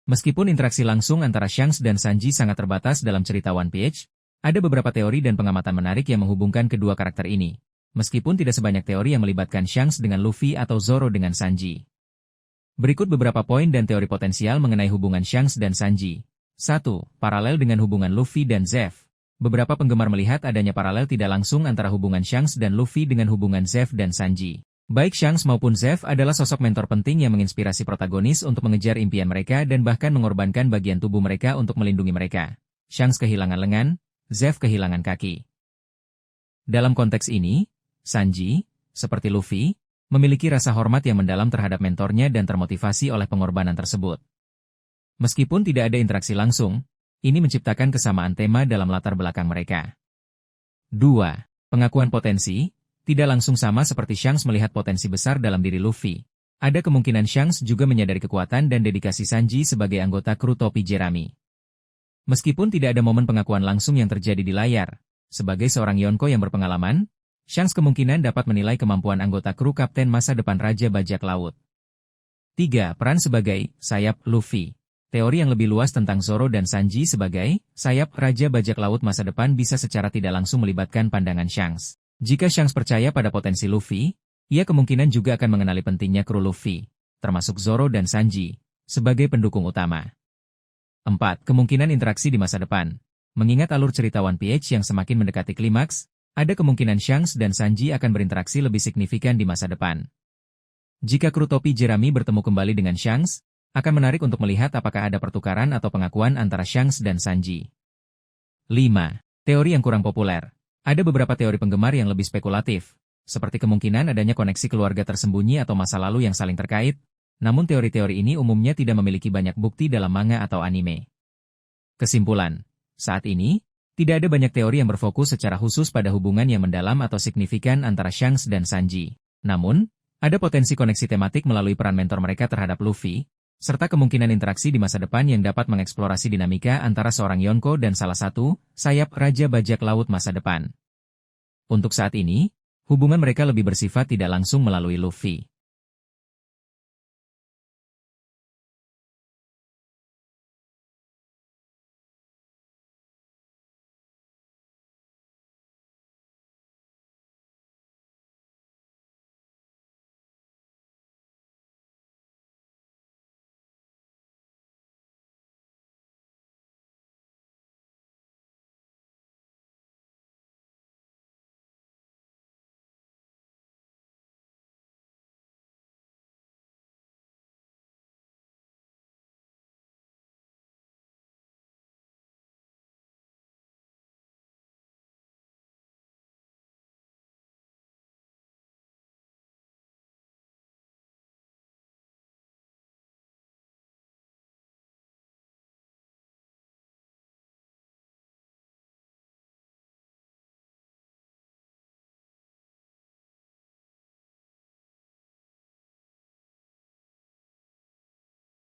Meskipun interaksi langsung antara Shanks dan Sanji sangat terbatas dalam cerita One Piece, ada beberapa teori dan pengamatan menarik yang menghubungkan kedua karakter ini. Meskipun tidak sebanyak teori yang melibatkan Shanks dengan Luffy atau Zoro dengan Sanji. Berikut beberapa poin dan teori potensial mengenai hubungan Shanks dan Sanji. 1. Paralel dengan hubungan Luffy dan Zeff. Beberapa penggemar melihat adanya paralel tidak langsung antara hubungan Shanks dan Luffy dengan hubungan Zeff dan Sanji. Baik Shanks maupun Zeff adalah sosok mentor penting yang menginspirasi protagonis untuk mengejar impian mereka dan bahkan mengorbankan bagian tubuh mereka untuk melindungi mereka. Shanks kehilangan lengan, Zeff kehilangan kaki. Dalam konteks ini, Sanji, seperti Luffy, memiliki rasa hormat yang mendalam terhadap mentornya dan termotivasi oleh pengorbanan tersebut. Meskipun tidak ada interaksi langsung, ini menciptakan kesamaan tema dalam latar belakang mereka. 2. Pengakuan potensi, tidak langsung sama seperti Shanks melihat potensi besar dalam diri Luffy. Ada kemungkinan Shanks juga menyadari kekuatan dan dedikasi Sanji sebagai anggota kru topi jerami. Meskipun tidak ada momen pengakuan langsung yang terjadi di layar, sebagai seorang Yonko yang berpengalaman, Shanks kemungkinan dapat menilai kemampuan anggota kru kapten masa depan Raja Bajak Laut. 3. Peran sebagai sayap Luffy. Teori yang lebih luas tentang Zoro dan Sanji sebagai sayap Raja Bajak Laut masa depan bisa secara tidak langsung melibatkan pandangan Shanks. Jika Shanks percaya pada potensi Luffy, ia kemungkinan juga akan mengenali pentingnya kru Luffy, termasuk Zoro dan Sanji, sebagai pendukung utama. 4. Kemungkinan interaksi di masa depan. Mengingat alur cerita One Piece yang semakin mendekati klimaks, ada kemungkinan Shanks dan Sanji akan berinteraksi lebih signifikan di masa depan. Jika kru topi jerami bertemu kembali dengan Shanks, akan menarik untuk melihat apakah ada pertukaran atau pengakuan antara Shanks dan Sanji. 5. Teori yang kurang populer. Ada beberapa teori penggemar yang lebih spekulatif, seperti kemungkinan adanya koneksi keluarga tersembunyi atau masa lalu yang saling terkait, namun teori-teori ini umumnya tidak memiliki banyak bukti dalam manga atau anime. Kesimpulan, saat ini, tidak ada banyak teori yang berfokus secara khusus pada hubungan yang mendalam atau signifikan antara Shanks dan Sanji. Namun, ada potensi koneksi tematik melalui peran mentor mereka terhadap Luffy, serta kemungkinan interaksi di masa depan yang dapat mengeksplorasi dinamika antara seorang Yonko dan salah satu sayap Raja Bajak Laut masa depan. Untuk saat ini, hubungan mereka lebih bersifat tidak langsung melalui Luffy.